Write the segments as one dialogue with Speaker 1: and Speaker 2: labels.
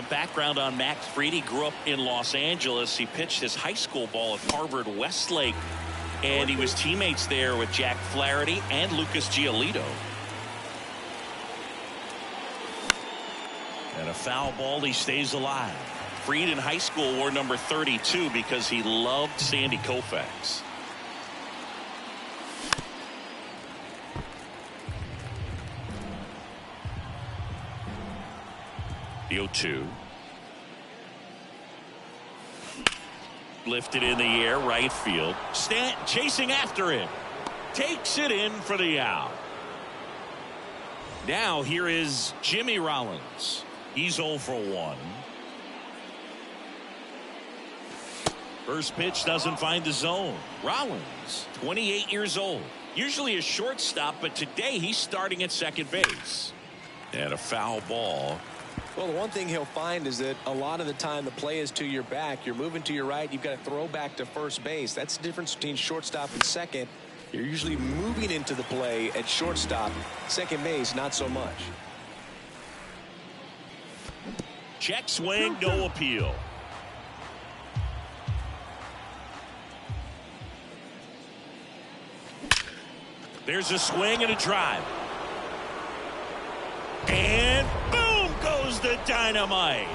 Speaker 1: background on Max Fried. He grew up in Los Angeles. He pitched his high school ball at Harvard-Westlake, and he was teammates there with Jack Flaherty and Lucas Giolito. And a foul ball. He stays alive. Fried in high school wore number 32 because he loved Sandy Koufax. The 0-2. Lifted in the air, right field. Stanton chasing after it. Takes it in for the out. Now here is Jimmy Rollins. He's 0 for 1. First pitch doesn't find the zone. Rollins, 28 years old. Usually a shortstop, but today he's starting at second base. And a foul ball.
Speaker 2: Well, the one thing he'll find is that a lot of the time the play is to your back. You're moving to your right. You've got to throw back to first base. That's the difference between shortstop and second. You're usually moving into the play at shortstop. Second base, not so much.
Speaker 1: Check swing, no appeal. There's a swing and a drive. And boom goes the dynamite.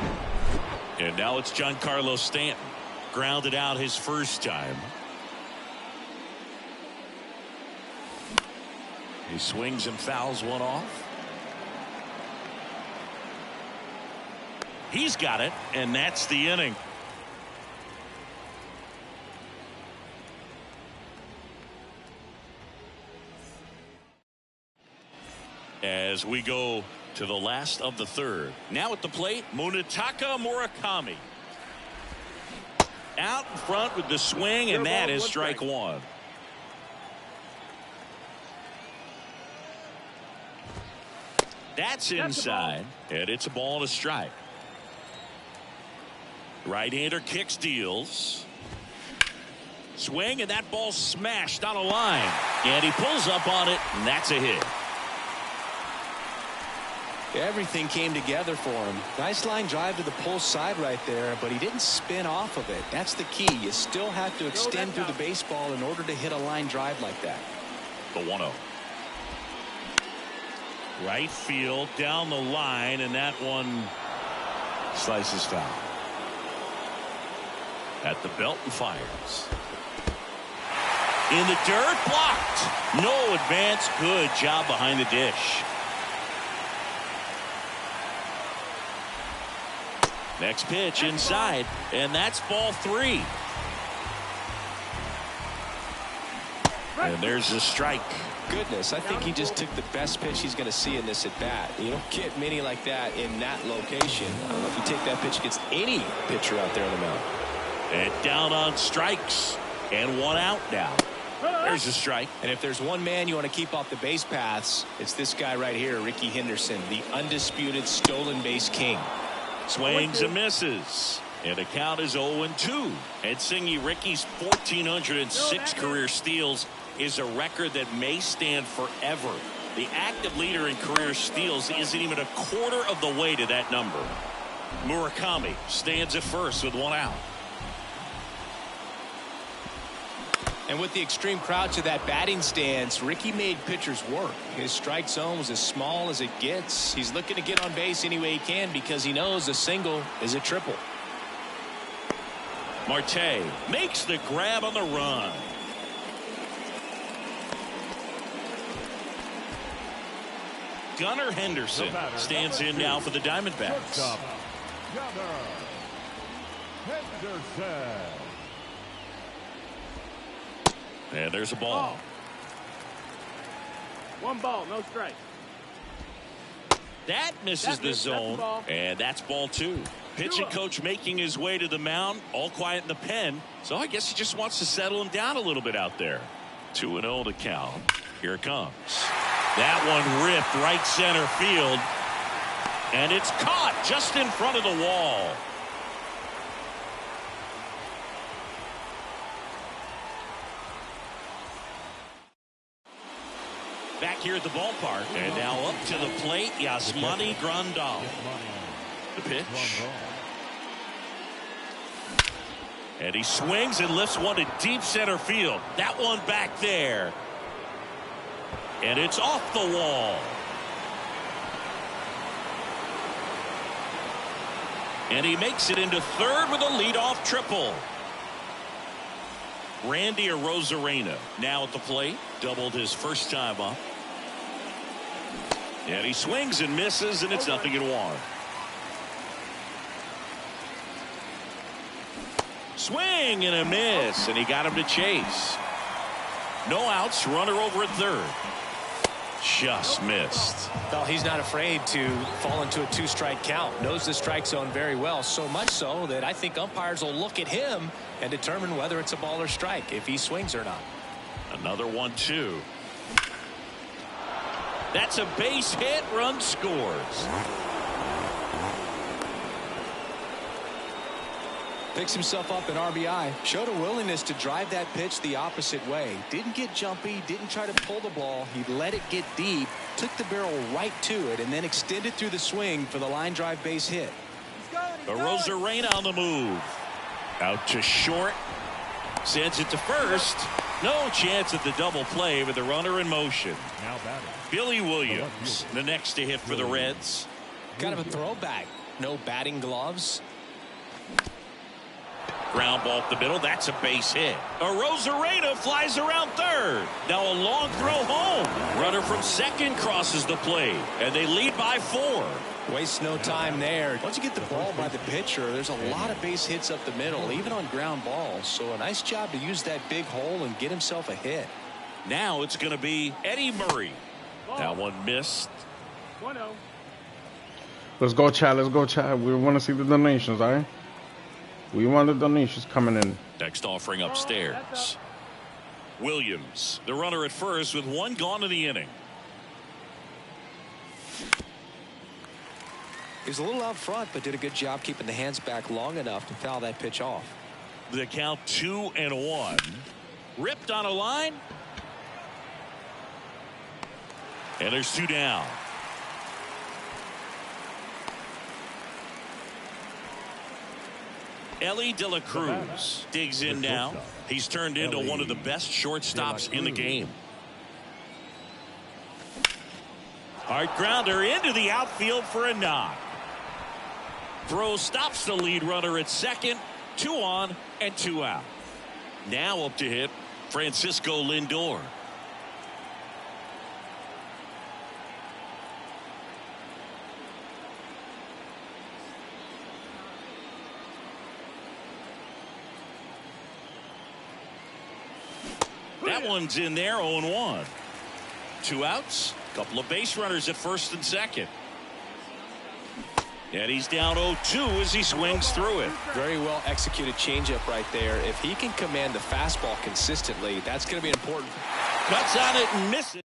Speaker 1: And now it's Giancarlo Stanton. Grounded out his first time. He swings and fouls one off. He's got it, and that's the inning. As we go to the last of the third. Now at the plate, Munetaka Murakami. Out in front with the swing, and that is strike one. That's inside, and it's a ball and a strike. Right-hander kicks, deals. Swing, and that ball smashed on a line. And he pulls up on it, and that's a hit.
Speaker 2: Everything came together for him. Nice line drive to the pull side right there, but he didn't spin off of it. That's the key. You still have to extend through the baseball in order to hit a line drive like that.
Speaker 1: The 1-0. Right field down the line, and that one slices foul. At the belt and fires. In the dirt, blocked. No advance. Good job behind the dish. Next pitch inside, and that's ball 3. And there's a strike.
Speaker 2: Goodness, I think he just took the best pitch he's going to see in this at bat. You don't get many like that in that location. I don't know if you take that pitch against any pitcher out there on the mound.
Speaker 1: And down on strikes, and one out now. There's a strike.
Speaker 2: And if there's one man you want to keep off the base paths, it's this guy right here, Ricky Henderson, the undisputed stolen base king.
Speaker 1: Swings and misses. And the count is 0-2. And Singy, Ricky's 1,406 career steals is a record that may stand forever. The active leader in career steals isn't even a quarter of the way to that number. Murakami stands at first with one out.
Speaker 2: And with the extreme crouch of that batting stance, Ricky made pitchers work. His strike zone was as small as it gets. He's looking to get on base any way he can because he knows a single is a triple.
Speaker 1: Marte makes the grab on the run. Gunnar Henderson stands in now for the Diamondbacks.
Speaker 3: Gunnar Henderson.
Speaker 1: And there's a ball.
Speaker 4: One ball, no strike.
Speaker 1: That misses the zone, and that's ball 2. Pitching coach making his way to the mound, all quiet in the pen. So I guess he just wants to settle him down a little bit out there. 2-0 to count. Here it comes. That one ripped right center field, and it's caught just in front of the wall. Back here at the ballpark, and now up to the plate, Yasmani Grandal. The pitch. And he swings and lifts one to deep center field. That one back there. And it's off the wall. And he makes it into third with a leadoff triple. Randy Arozarena now at the plate. Doubled his first time up. And he swings and misses, and it's 0-1. Swing and a miss, and he got him to chase. No outs, runner over at third. Just missed.
Speaker 2: Well, he's not afraid to fall into a 2-strike count. Knows the strike zone very well, so much so that I think umpires will look at him and determine whether it's a ball or strike, if he swings or not.
Speaker 1: Another 1-2. That's a base hit. Run scores.
Speaker 2: Picks himself up an RBI. Showed a willingness to drive that pitch the opposite way. Didn't get jumpy, didn't try to pull the ball. He let it get deep, took the barrel right to it, and then extended through the swing for the line drive base hit.
Speaker 1: Arozarena on the move. Out to short. Sends it to first. No chance at the double play with the runner in motion.
Speaker 3: Now batting.
Speaker 1: Billy Williams, the next to hit for the Reds.
Speaker 2: Kind of a throwback. No batting gloves.
Speaker 1: Ground ball up the middle. That's a base hit. Arozarena flies around third. Now a long throw home. Runner from second crosses the plate, and they lead by 4.
Speaker 2: Wastes no time there. Once you get the ball by the pitcher, there's a lot of base hits up the middle, even on ground balls. So a nice job to use that big hole and get himself a hit.
Speaker 1: Now it's going to be Eddie Murray. That one missed.
Speaker 3: 1-0.
Speaker 4: Let's go, Chad. Let's go, Chad. We want to see the donations, all right? We want the donations coming in.
Speaker 1: Next offering upstairs. Williams, the runner at first with 1 gone in the inning.
Speaker 2: He was a little out front, but did a good job keeping the hands back long enough to foul that pitch off.
Speaker 1: The count 2-1. Ripped on a line. And there's 2 down. Ellie De La Cruz digs in now. He's turned into one of the best shortstops in the game. Hard grounder into the outfield for a knock. Throw stops the lead runner at second. 2 on and 2 out. Now up to hit Francisco Lindor. That one's in there. 0-1. 2 outs. Couple of base runners at first and second. And he's down 0-2 as he swings through it.
Speaker 2: Very well executed changeup right there. If he can command the fastball consistently, that's going to be important.
Speaker 1: Cuts on it and misses.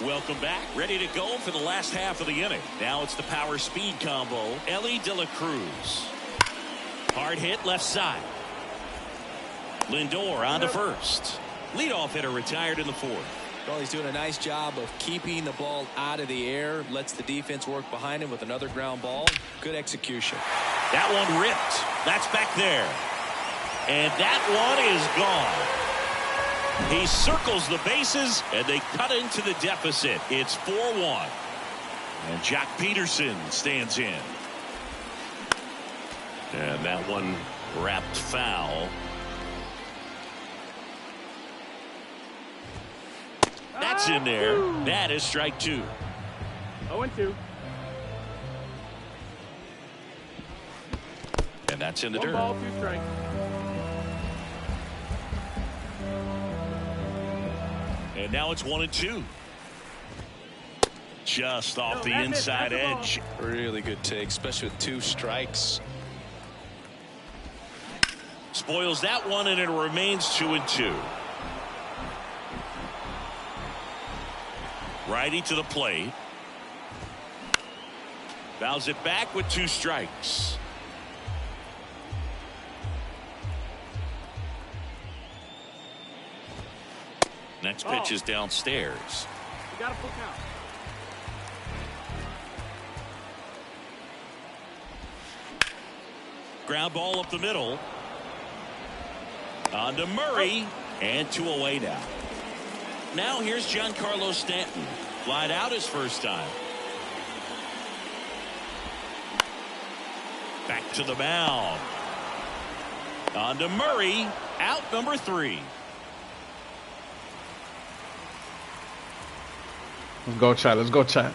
Speaker 1: Welcome back. Ready to go for the last half of the inning. Now it's the power speed combo. Ellie De La Cruz. Hard hit left side. Lindor on to first. Leadoff hitter retired in the 4th.
Speaker 2: Well, he's doing a nice job of keeping the ball out of the air. Lets the defense work behind him with another ground ball. Good execution.
Speaker 1: That one ripped. That's back there. And that one is gone. He circles the bases, and they cut into the deficit. It's 4-1. And Jock Peterson stands in. And that one wrapped foul. That's in there. That is strike 2.
Speaker 3: 0-2.
Speaker 1: And that's in the
Speaker 3: 1
Speaker 1: dirt.
Speaker 3: ball, 2 strikes.
Speaker 1: And now it's 1-2. Just off the inside edge.
Speaker 2: Really good take, especially with 2 strikes.
Speaker 1: Spoils that one, and it remains 2-2. Righty to the plate. Fouls it back with 2 strikes. Next pitch is downstairs.
Speaker 3: You got a full count.
Speaker 1: Ground ball up the middle. On to Murray. And 2 away now. Now here's Giancarlo Stanton. Flied out his first time. Back to the mound. On to Murray. Out number 3.
Speaker 4: Let's go, chat. Let's go, chat.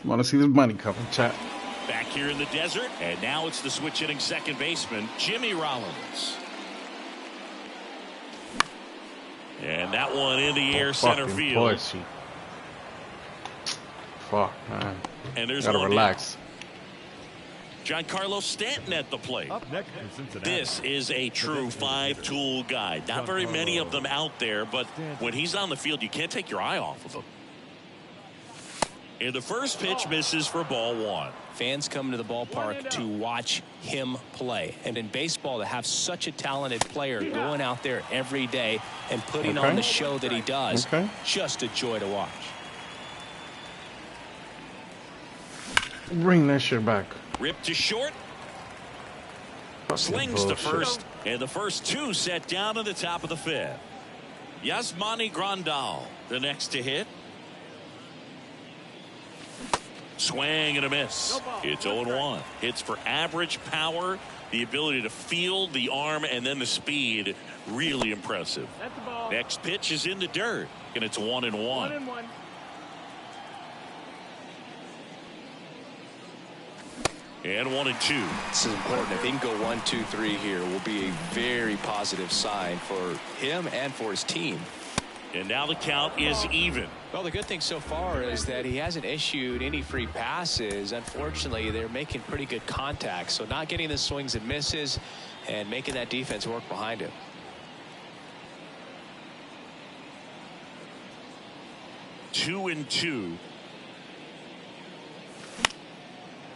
Speaker 4: Want to see this money coming, chat.
Speaker 1: Back here in the desert. And now it's the switch hitting second baseman, Jimmy Rollins. And that one in the air center field.
Speaker 4: Pussy. Fuck, man.
Speaker 1: And there's
Speaker 4: gotta
Speaker 1: one
Speaker 4: relax.
Speaker 1: Giancarlo Stanton at the plate.
Speaker 3: Up next for Cincinnati.
Speaker 1: This is a true 5-tool guy. Not very many of them out there, but when he's on the field, you can't take your eye off of him. And the first pitch misses for ball 1.
Speaker 2: Fans come to the ballpark to watch him play. And in baseball, to have such a talented player going out there every day and putting on the show that he does, just a joy to watch.
Speaker 4: Bring that shit back.
Speaker 1: Ripped to short. Slings to first. And the first 2 set down in the top of the 5th. Yasmani Grandal, the next to hit. Swing and a miss. It's 0-1. Hits for average power, the ability to field the arm, and then the speed. Really impressive. Next pitch is in the dirt, and it's 1-1.
Speaker 3: 1-1.
Speaker 1: And 1-2.
Speaker 2: This is important. If he can go 1, 2, 3 here, will be a very positive sign for him and for his team.
Speaker 1: And now the count is even.
Speaker 2: Well, the good thing so far is that he hasn't issued any free passes. Unfortunately, they're making pretty good contact. So not getting the swings and misses and making that defense work behind him.
Speaker 1: Two and 2.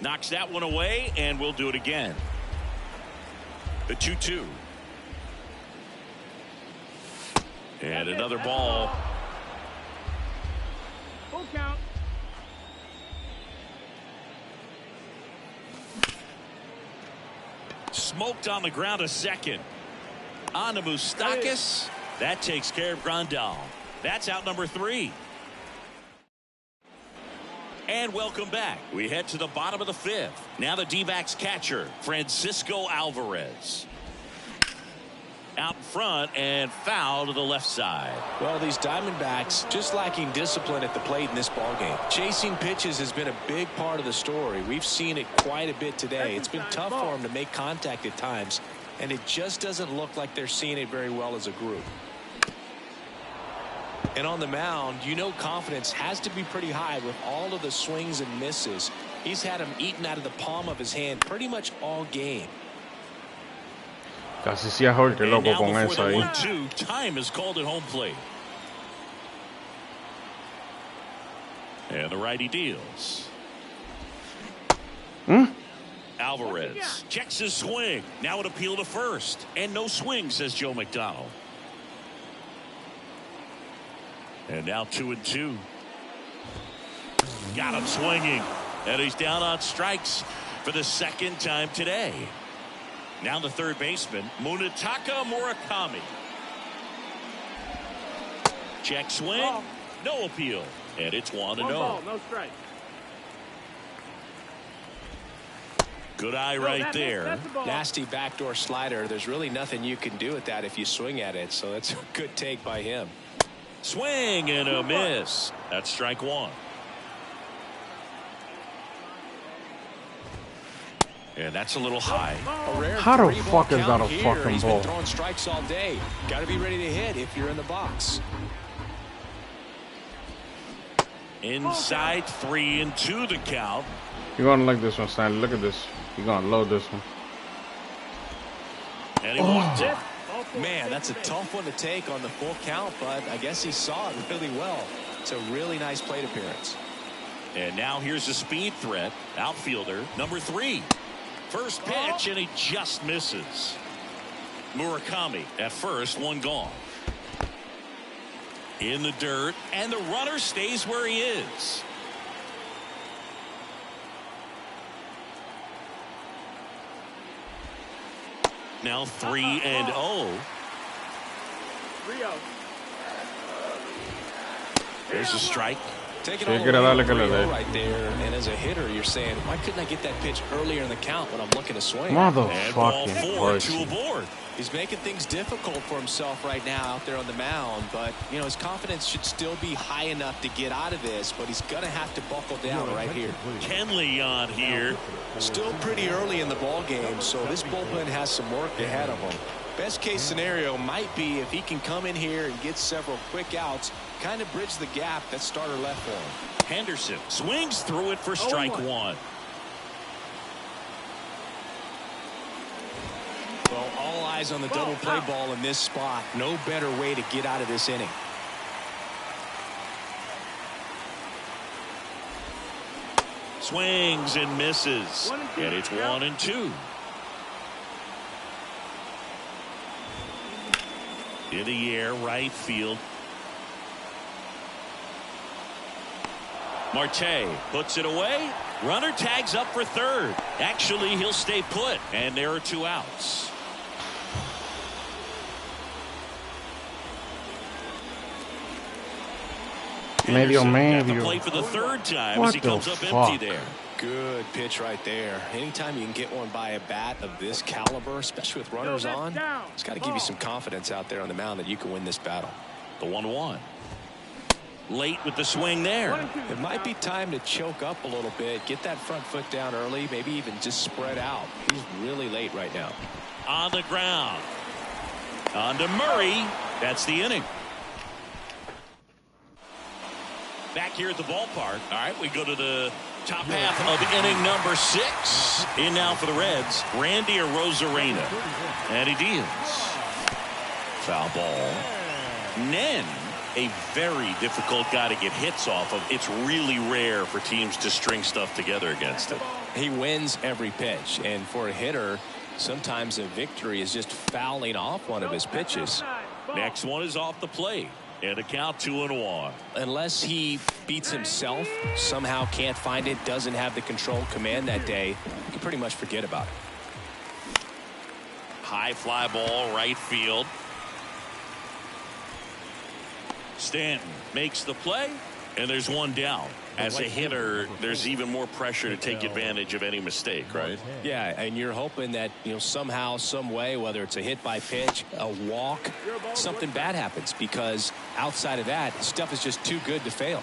Speaker 1: Knocks that one away, and we'll do it again. The 2-2. And another ball.
Speaker 3: Full count.
Speaker 1: Smoked on the ground a second. On to Moustakas. That takes care of Grandal. That's out number 3. And welcome back. We head to the bottom of the 5th. Now the D-backs catcher, Francisco Alvarez. Out in front and foul to the left side.
Speaker 2: Well, these Diamondbacks just lacking discipline at the plate in this ballgame. Chasing pitches has been a big part of the story. We've seen it quite a bit today. It's been tough for them to make contact at times, and it just doesn't look like they're seeing it very well as a group. And on the mound, you know confidence has to be pretty high with all of the swings and misses. He's had them eaten out of the palm of his hand pretty much all game.
Speaker 4: Casi si ahorque loco con eso ahí.
Speaker 1: 1-2, time is called at home plate. And the righty deals. Alvarez checks his swing. Now an appeal to first. And no swing, says Joe McDonald. And now 2-2. Got him swinging. And he's down on strikes for the second time today. Now the third baseman, Munetaka Murakami. Check swing.
Speaker 3: Ball.
Speaker 1: No appeal. And it's 1-0.
Speaker 3: Ball, no strike.
Speaker 1: Good eye right there.
Speaker 2: Nasty backdoor slider. There's really nothing you can do with that if you swing at it. So that's a good take by him.
Speaker 1: Swing and a miss. That's strike 1. And that's a little high.
Speaker 4: How the fuck is that a fucking
Speaker 2: He's
Speaker 4: ball?
Speaker 2: been throwing strikes all day. Got to be ready to hit if you're in the box.
Speaker 1: Inside 3-2 the count.
Speaker 4: You're gonna like this one, Stanley. Look at this. You're gonna load this one.
Speaker 1: And he wants it.
Speaker 2: Man, that's a tough one to take on the full count, but I guess he saw it really well. It's a really nice plate appearance.
Speaker 1: And now here's a speed threat. Outfielder number 3. First pitch, and he just misses. Murakami at first, one gone. In the dirt, and the runner stays where he is. Now 3-0.
Speaker 3: 3-0.
Speaker 1: There's a strike.
Speaker 2: Take it
Speaker 4: Sí,
Speaker 2: all
Speaker 4: quiere
Speaker 2: away
Speaker 4: darle que le dé.
Speaker 2: right there. And as a hitter, you're saying, why couldn't I get that pitch earlier in the count when I'm looking to swing?
Speaker 1: And ball
Speaker 4: Motherfucking
Speaker 1: 4,
Speaker 4: Christ.
Speaker 1: 2 aboard.
Speaker 2: He's making things difficult for himself right now out there on the mound, but you know his confidence should still be high enough to get out of this, but he's gonna have to buckle down right here.
Speaker 1: Kenley on here.
Speaker 2: Still pretty early in the ball game, so this bullpen has some work ahead of him. Best case scenario might be if he can come in here and get several quick outs, kind of bridge the gap that starter left for him.
Speaker 1: Henderson swings through it for strike 1.
Speaker 2: Well, all eyes on the double play ball in this spot. No better way to get out of this inning.
Speaker 1: Swings and misses. And it's 1-2. In the air, right field. Marte puts it away. Runner tags up for third. Actually, he'll stay put. And there are 2 outs.
Speaker 4: Medio,
Speaker 1: Got the
Speaker 4: medio.
Speaker 1: play for the 3rd time
Speaker 4: What
Speaker 1: as he
Speaker 4: the
Speaker 1: comes up
Speaker 4: fuck?
Speaker 1: empty there.
Speaker 2: Good pitch right there. Anytime you can get one by a bat of this caliber, especially with runners on, it's got to give you some confidence out there on the mound that you can win this battle.
Speaker 1: The 1-1. Late with the swing there.
Speaker 2: It might be time to choke up a little bit, get that front foot down early, maybe even just spread out. He's really late right now.
Speaker 1: On the ground. On to Murray. That's the inning. Back here at the ballpark. All right, we go to the top half of inning number 6. In now for the Reds, Randy Arozarena. And he deals. Foul ball. Nen, a very difficult guy to get hits off of. It's really rare for teams to string stuff together against him.
Speaker 2: He wins every pitch, and for a hitter, sometimes a victory is just fouling off one of his pitches.
Speaker 1: Next one is off the plate. And a count 2-1.
Speaker 2: Unless he beats himself, somehow can't find it, doesn't have the control command that day, you can pretty much forget about it.
Speaker 1: High fly ball, right field. Stanton makes the play, and there's 1 down. As a hitter, there's even more pressure to take advantage of any mistake, right?
Speaker 2: Yeah, and you're hoping that, you know, somehow, some way, whether it's a hit by pitch, a walk, something bad happens, because outside of that, stuff is just too good to fail.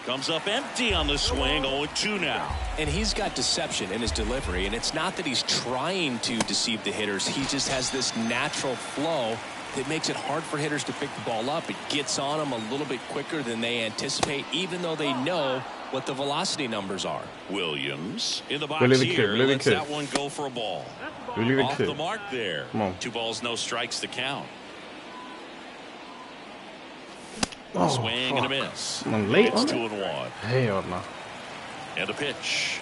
Speaker 1: Comes up empty on the swing, 0-2 now.
Speaker 2: And he's got deception in his delivery, and it's not that he's trying to deceive the hitters. He just has this natural flow that makes it hard for hitters to pick the ball up. It gets on them a little bit quicker than they anticipate, even though they know what the velocity numbers are.
Speaker 1: Williams in the box
Speaker 4: Really
Speaker 1: here.
Speaker 4: really
Speaker 1: Lets that one go for a ball.
Speaker 4: Really
Speaker 1: Off the mark there.
Speaker 4: Come on.
Speaker 1: 2 balls, no strikes to count.
Speaker 4: Oh,
Speaker 1: Swing and a
Speaker 4: fuck.
Speaker 1: miss.
Speaker 4: I'm late
Speaker 1: It's
Speaker 4: on
Speaker 1: 2-1.
Speaker 4: Hell no.
Speaker 1: And a pitch.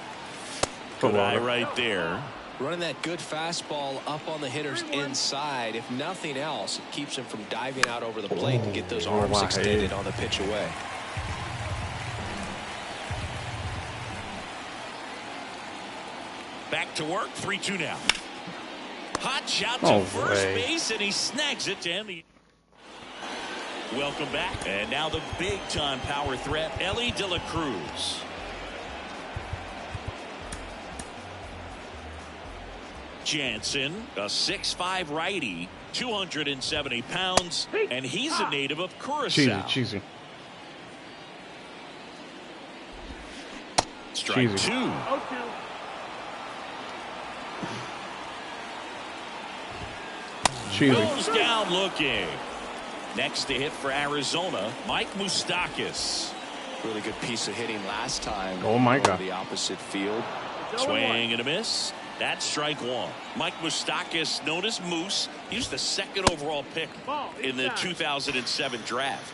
Speaker 4: Good
Speaker 1: Good eye
Speaker 4: ball.
Speaker 1: right there.
Speaker 2: Running that good fastball up on the hitter's inside. If nothing else, it keeps him from diving out over the plate to get those arms extended on the pitch away.
Speaker 1: Back to work, 3-2 now. Hot shot to
Speaker 4: No
Speaker 1: first
Speaker 4: way.
Speaker 1: base, and he snags it to end the... Welcome back. And now the big-time power threat, Ellie De La Cruz. Jansen, a 6'5" righty, 270 pounds, and he's a native of Curacao.
Speaker 4: Cheesy.
Speaker 1: Strike
Speaker 4: Cheesy.
Speaker 1: 2.
Speaker 3: 0-2.
Speaker 4: Cheesy.
Speaker 1: Goes down looking. Next to hit for Arizona, Mike Moustakas.
Speaker 2: Really good piece of hitting last time.
Speaker 4: Oh, my
Speaker 2: over
Speaker 4: God.
Speaker 2: the opposite field.
Speaker 1: Swing and a miss. That's strike 1. Mike Moustakas, known as Moose, he was the 2nd overall pick in the 2007 draft.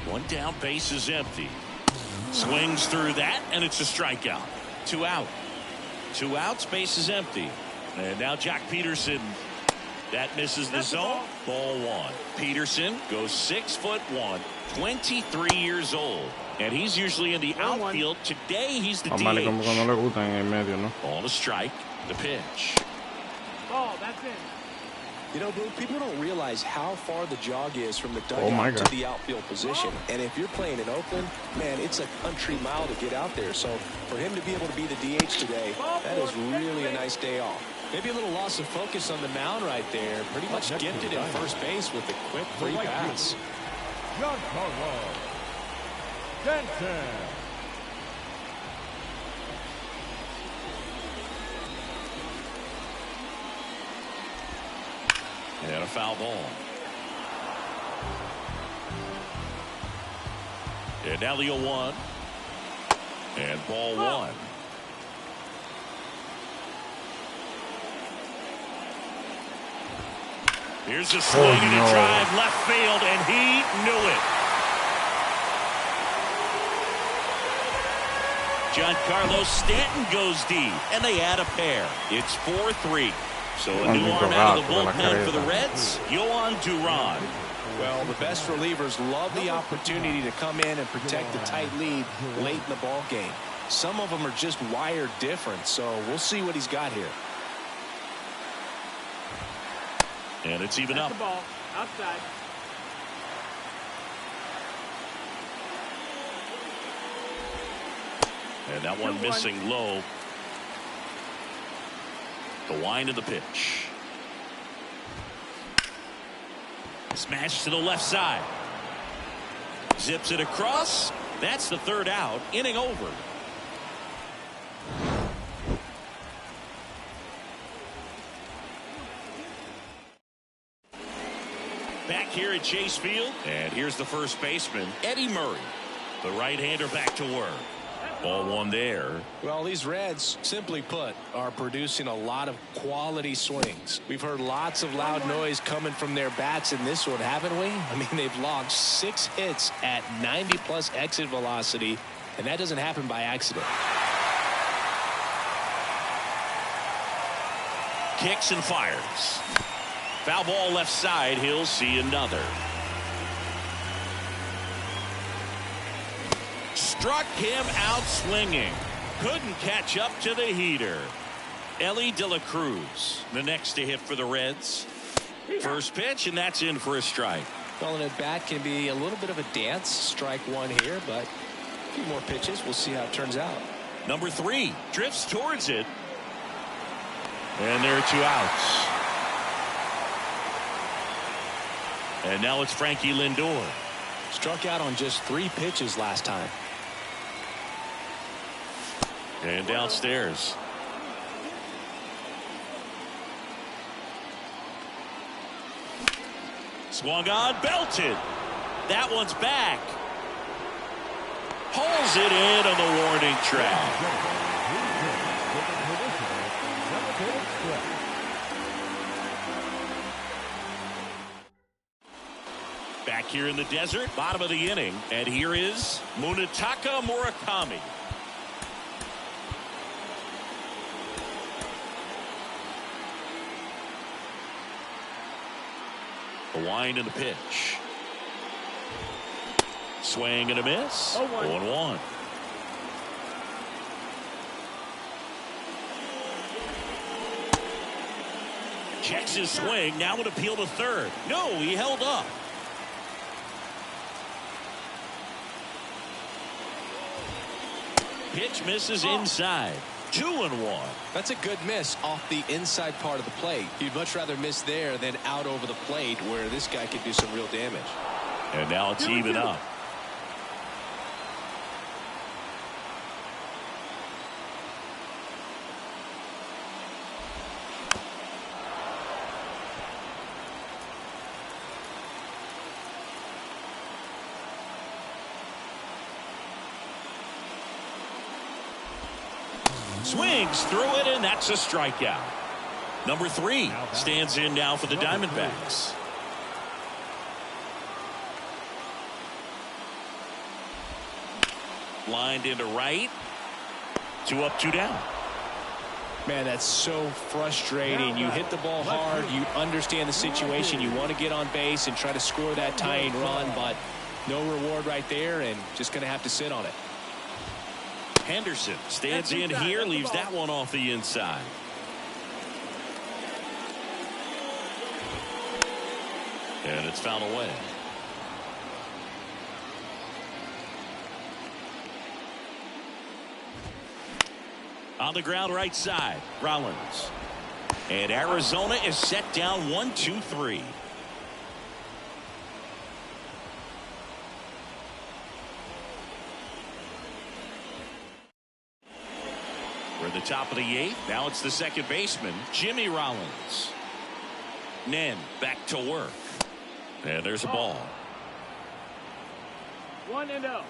Speaker 1: One down, base is empty. Swings through that, and it's a strikeout. 2 out. 2 outs, base is empty. And now Jack Peterson That misses the zone. Ball one. Peterson goes 6'1", 23 years old. And he's usually in the outfield. Today, he's the DH. Ball to strike. The pitch.
Speaker 3: Ball, that's it.
Speaker 2: You know, Blue, people don't realize how far the jog is from the dugout to the outfield position. And if you're playing in Oakland, man, it's a country mile to get out there. So for him to be able to be the DH today, that is really a nice day off. Maybe a little loss of focus on the mound right there. Pretty much gifted in first base with the quick free pass.
Speaker 3: Giancarlo Stanton.
Speaker 1: And a foul ball. And now the 0-1. And ball one. Here's a swing and a drive left field, and he knew it. Giancarlo Stanton goes deep, and they add a pair. It's 4-3. So a new arm out of the bullpen for the Reds, Yohan Duran.
Speaker 2: Well, the best relievers love the opportunity to come in and protect the tight lead late in the ball game. Some of them are just wired different, so we'll see what he's got here.
Speaker 1: And it's even up.
Speaker 3: The ball outside.
Speaker 1: And that one missing low. The wind of the pitch. Smash to the left side. Zips it across. That's the third out. Inning over. Back here at Chase Field. And here's the first baseman, Eddie Murray. The right-hander back to work. Ball one there.
Speaker 2: Well, these Reds, simply put, are producing a lot of quality swings. We've heard lots of loud noise coming from their bats in this one, haven't we? I mean, they've logged 6 hits at 90+ exit velocity, and that doesn't happen by accident.
Speaker 1: Kicks and fires. Foul ball left side. He'll see another. Struck him out swinging. Couldn't catch up to the heater. Ellie De La Cruz, the next to hit for the Reds. First pitch, and that's in for a strike.
Speaker 2: Well, an at-bat can be a little bit of a dance. Strike one here, but a few more pitches. We'll see how it turns out.
Speaker 1: Number 3 drifts towards it. And there are 2 outs. And now it's Frankie Lindor.
Speaker 2: Struck out on just 3 pitches last time.
Speaker 1: And downstairs. Swung on, belted. That one's back. Pulls it in on the warning track. Back here in the desert, bottom of the inning. And here is Munetaka Murakami. The wind and the pitch. Swing and a miss. 0-1. Checks his swing. Now an appeal to third. No, he held up. Pitch misses inside. 2-1.
Speaker 2: That's a good miss off the inside part of the plate. You'd much rather miss there than out over the plate where this guy could do some real damage.
Speaker 1: And now it's even up. Swings through it, and that's a strikeout. Number 3 stands in now for the Diamondbacks. Lined into right. 2 up, 2 down.
Speaker 2: Man, that's so frustrating. You hit the ball hard. You understand the situation. You want to get on base and try to score that tying run, but no reward right there, and just going to have to sit on it.
Speaker 1: Henderson stands in here, leaves that one off the inside. And it's fouled away. On the ground right side, Rollins. And Arizona is set down 1-2-3. We're at the top of the 8th. Now it's the second baseman, Jimmy Rollins. Nen back to work. And there's a ball.
Speaker 3: 1-0.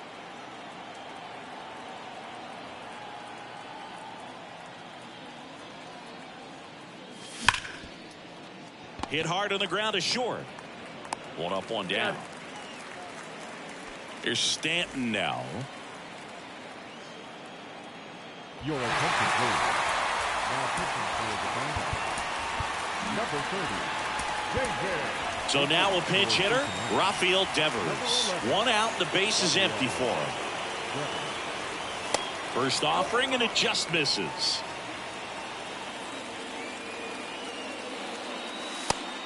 Speaker 1: Hit hard on the ground is short. One up, one down. Here's Stanton now.
Speaker 5: Your attention, please. Now pitching for the batter. Number 30, JJ.
Speaker 1: So now a pinch hitter, Rafael Devers. One out, the base is empty for him. First offering, and it just misses.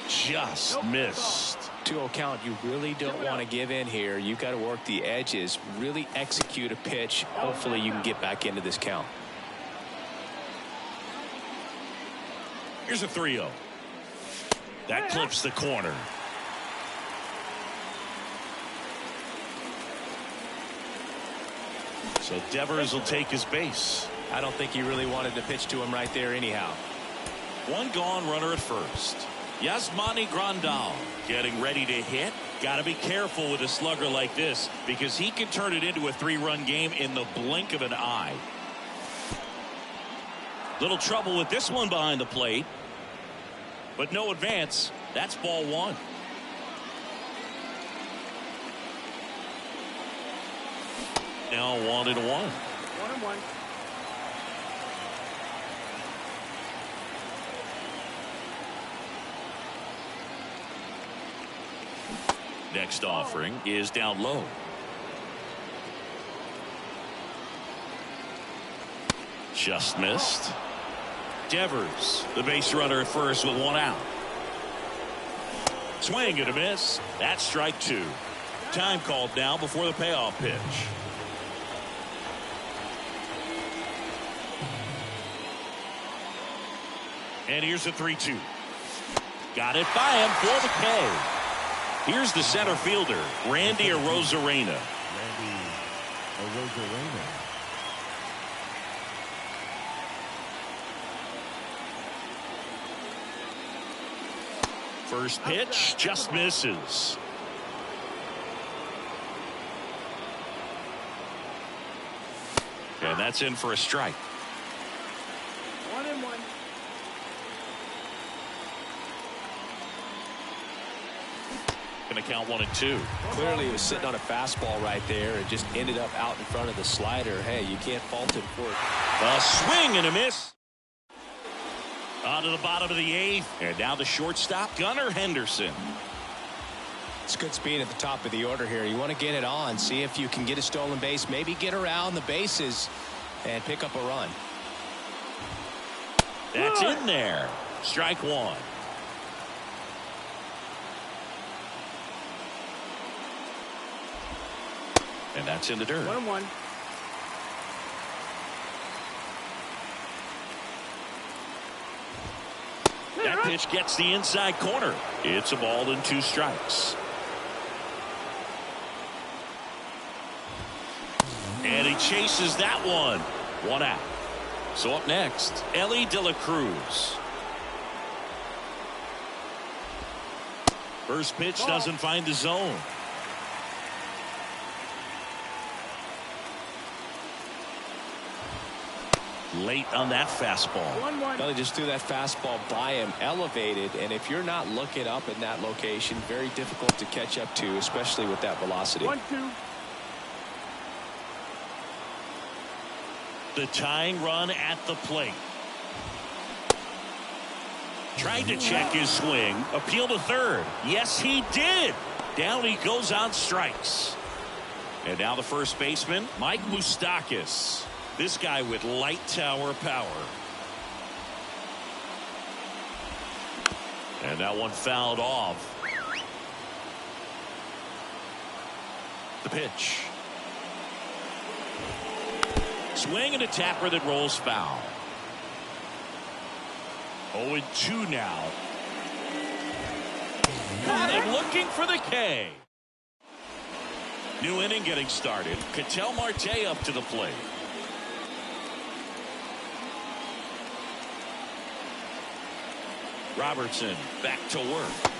Speaker 1: Just missed.
Speaker 2: 2-0 count. You really don't want to give in here. You got to work the edges, really execute a pitch. Hopefully you can get back into this count.
Speaker 1: Here's a 3-0. That clips the corner. So Devers will take his base.
Speaker 2: I don't think he really wanted to pitch to him right there anyhow.
Speaker 1: One gone, runner at first. Yasmani Grandal getting ready to hit. Got to be careful with a slugger like this because he can turn it into a 3-run game in the blink of an eye. Little trouble with this one behind the plate, but no advance. That's ball one. Now 1-1.
Speaker 3: 1-1.
Speaker 1: Next offering is down low. Just missed. Devers, the base runner at first with one out. Swing and a miss. That's strike 2. Time called now before the payoff pitch. And here's a 3-2. Got it by him for the K. Here's the center fielder, Randy Arozarena. First pitch just misses. And that's in for a strike.
Speaker 3: 1-1.
Speaker 1: Going to count 1-2.
Speaker 2: Clearly he was sitting on a fastball right there and just ended up out in front of the slider. Hey, you can't fault him for it.
Speaker 1: A swing and a miss. On to the bottom of the 8th. And now the shortstop, Gunnar Henderson.
Speaker 2: It's good speed at the top of the order here. You want to get it on, see if you can get a stolen base, maybe get around the bases and pick up a run.
Speaker 1: That's in there. Strike 1. And that's in the dirt.
Speaker 3: 1-1.
Speaker 1: That pitch gets the inside corner. It's a ball and 2 strikes. And he chases that one. 1 out. So up next, Ellie De La Cruz. First pitch doesn't find the zone. Late on that fastball.
Speaker 3: 1-1.
Speaker 2: Well, they just threw that fastball by him, elevated, and if you're not looking up in that location, very difficult to catch up to, especially with that velocity.
Speaker 3: 1-2.
Speaker 1: The tying run at the plate. Tried to check his swing. Appeal to third. Yes, he did. Down he goes on strikes. And now the first baseman, Mike Moustakas. This guy with light tower power. And that one fouled off. The pitch. Swing and a tapper that rolls foul. 0-2 now. Got him looking for the K. New inning getting started. Ketel Marte up to the plate. Robertson back to work.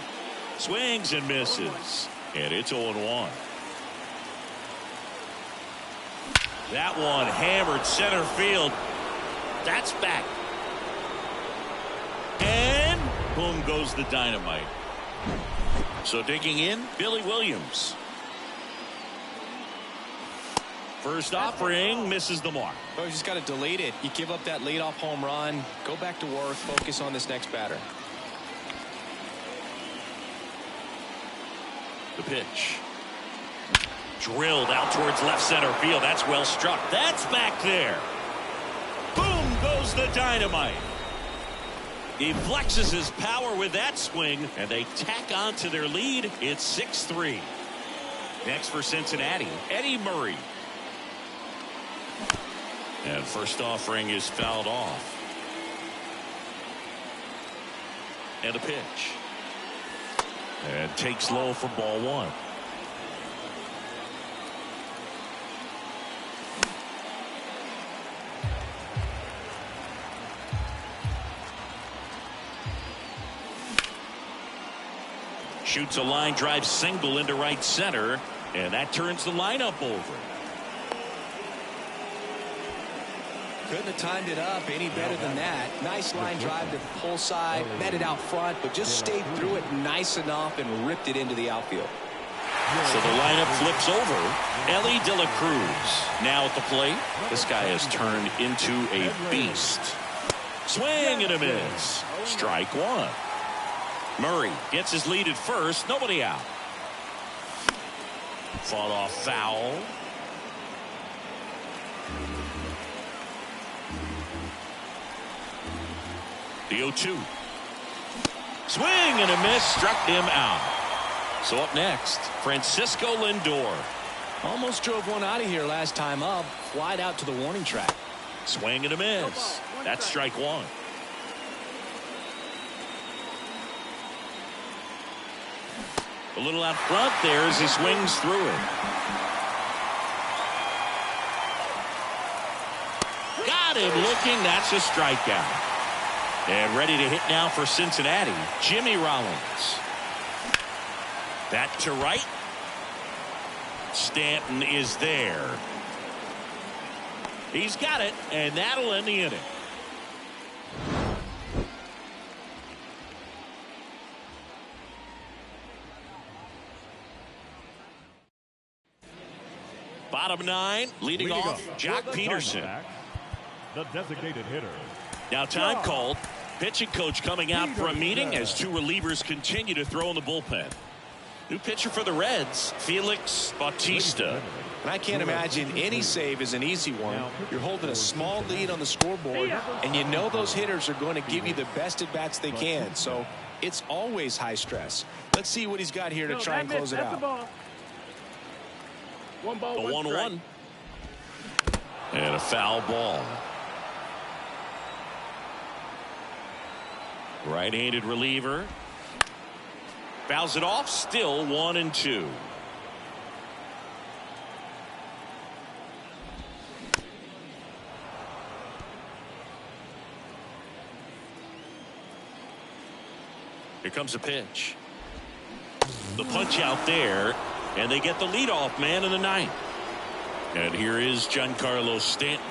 Speaker 1: Swings and misses. And it's 0-1. That one hammered center field. That's back. And boom goes the dynamite. So digging in, Billy Williams. First offering misses the mark.
Speaker 2: Oh, you just got to delete it. You give up that leadoff home run. Go back to work. Focus on this next batter.
Speaker 1: The pitch. Drilled out towards left center field. That's well struck. That's back there. Boom goes the dynamite. He flexes his power with that swing, and they tack on to their lead. It's 6-3. Next for Cincinnati, Eddie Murray. And first offering is fouled off. And a pitch. And takes low for ball one. Shoots a line drive single into right center, and that turns the lineup over.
Speaker 2: Couldn't have timed it up any better than that. Nice line drive to the pull side, met it out front, but just stayed through it nice enough and ripped it into the outfield.
Speaker 1: So the lineup flips over. Ellie De La Cruz now at the plate. This guy has turned into a beast. Swing and a miss. Strike one. Murray gets his lead at first. Nobody out. Fought off foul. The 0-2. Swing and a miss. Struck him out. So up next, Francisco Lindor.
Speaker 2: Almost drove one out of here last time up. Flied out to the warning track.
Speaker 1: Swing and a miss. That's strike one. A little out front there as he swings through it. Got him looking. That's a strikeout. And ready to hit now for Cincinnati, Jimmy Rollins. Back to right. Stanton is there. He's got it, and that'll end the inning. Bottom nine, leading off, Jock Peterson.
Speaker 5: The designated hitter.
Speaker 1: Now time called. Pitching coach coming out for a meeting as two relievers continue to throw in the bullpen. New pitcher for the Reds, Felix Bautista.
Speaker 2: And I can't imagine any save is an easy one. You're holding a small lead on the scoreboard, and you know those hitters are going to give you the best at bats they can. So it's always high stress. Let's see what he's got here to try and close it out.
Speaker 3: One ball,
Speaker 1: The 1-1. And a foul ball. Right-handed reliever. Fouls it off. Still 1-2. Here comes a pitch. The punch out there, and they get the leadoff man in the ninth. And here is Giancarlo Stanton.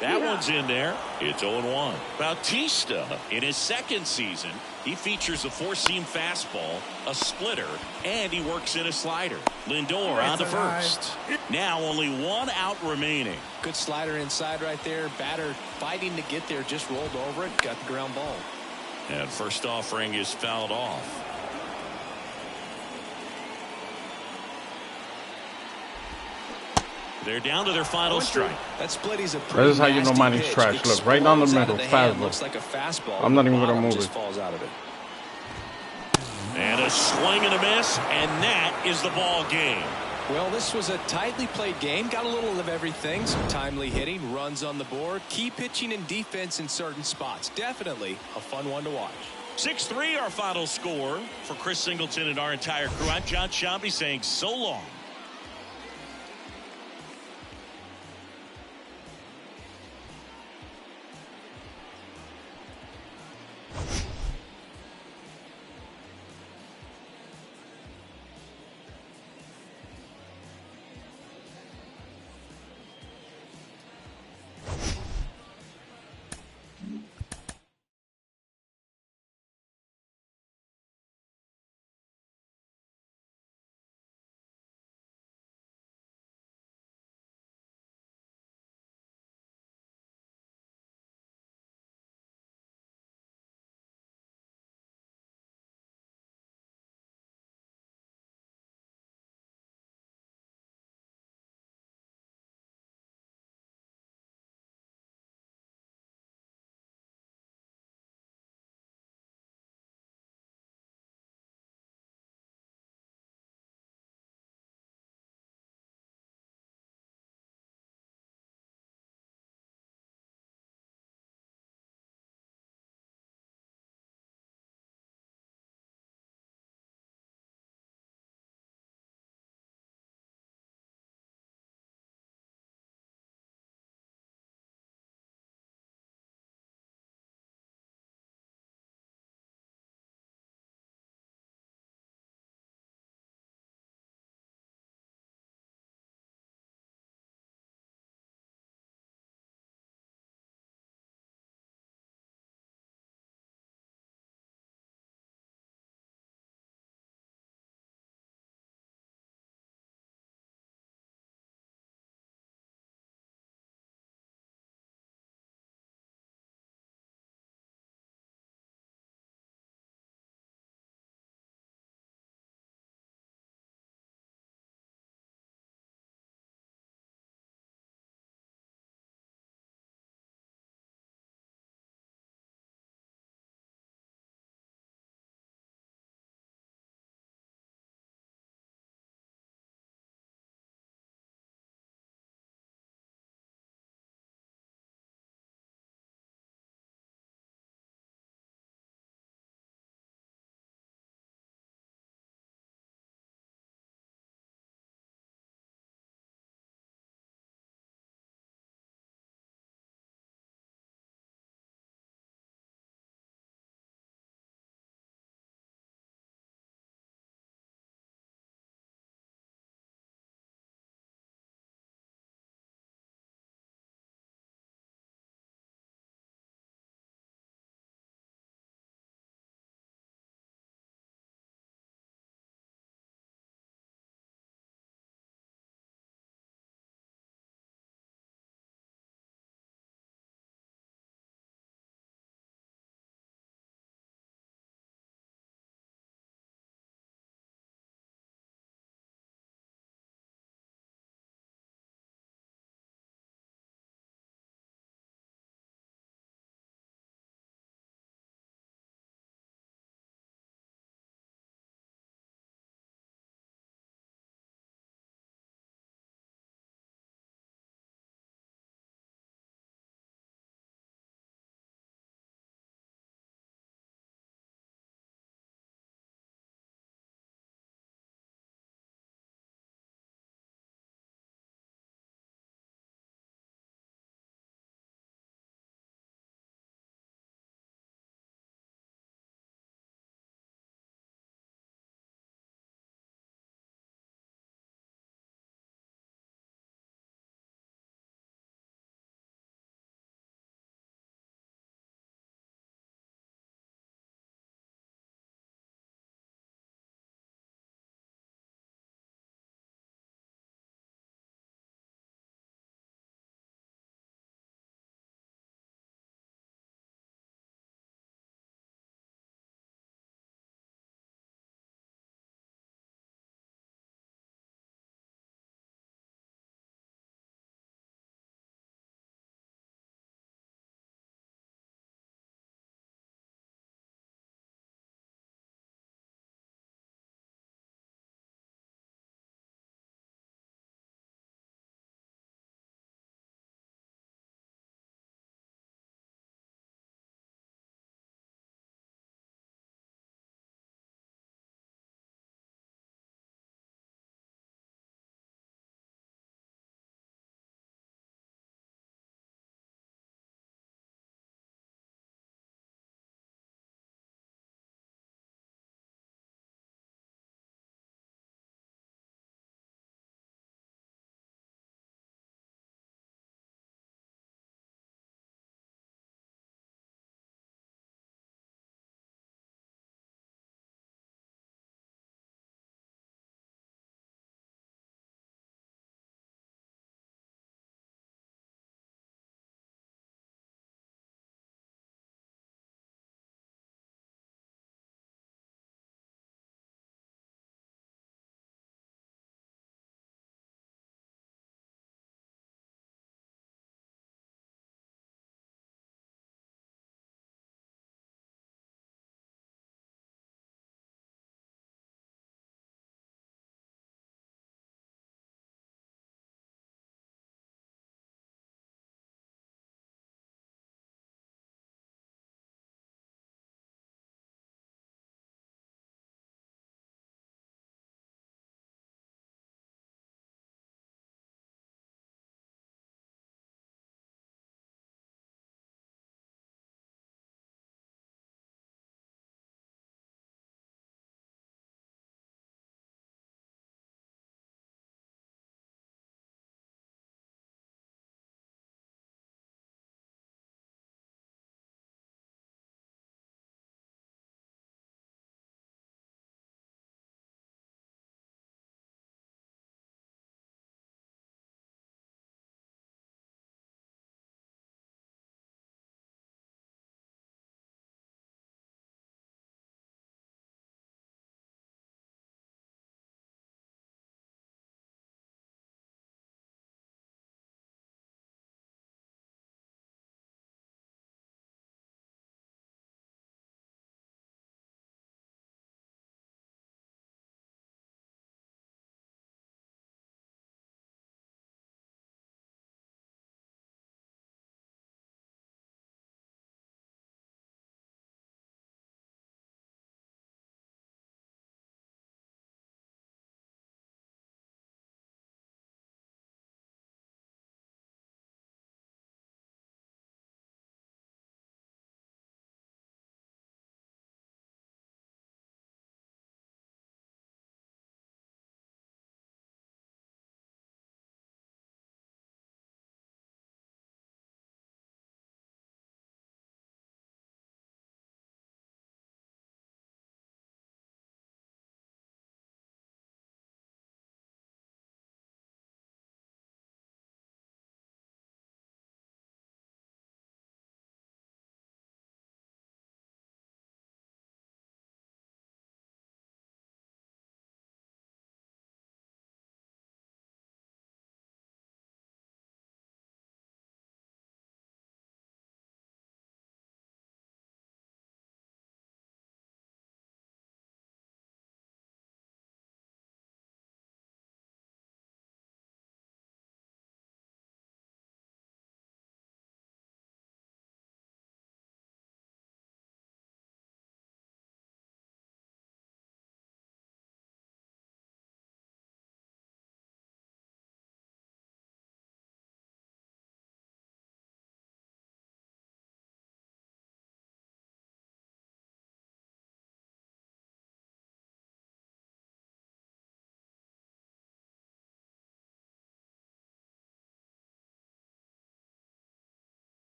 Speaker 1: That one's in there. It's 0-1. Bautista, in his second season, he features a four-seam fastball, a splitter, and he works in a slider. Lindor on the first. Now only one out remaining.
Speaker 2: Good slider inside right there. Batter fighting to get there, just rolled over it, got the ground ball.
Speaker 1: And first offering is fouled off. They're down to their final strike.
Speaker 2: That split is a
Speaker 4: That is how you know money's
Speaker 2: pitch.
Speaker 4: trash. Look, right down the
Speaker 2: Explodes out
Speaker 4: middle,
Speaker 2: of hand,
Speaker 4: fastball.
Speaker 2: looks like a fastball.
Speaker 4: I'm not even
Speaker 2: Bottom
Speaker 4: gonna move
Speaker 2: just
Speaker 4: it.
Speaker 2: falls out of it.
Speaker 1: And a swing and a miss, and that is the ball game.
Speaker 2: Well, this was a tightly played game. Got a little of everything. Some timely hitting, runs on the board, key pitching and defense in certain spots. Definitely a fun one to watch.
Speaker 1: 6-3 our final score. For Chris Singleton and our entire crew, I'm John Shambi saying so long.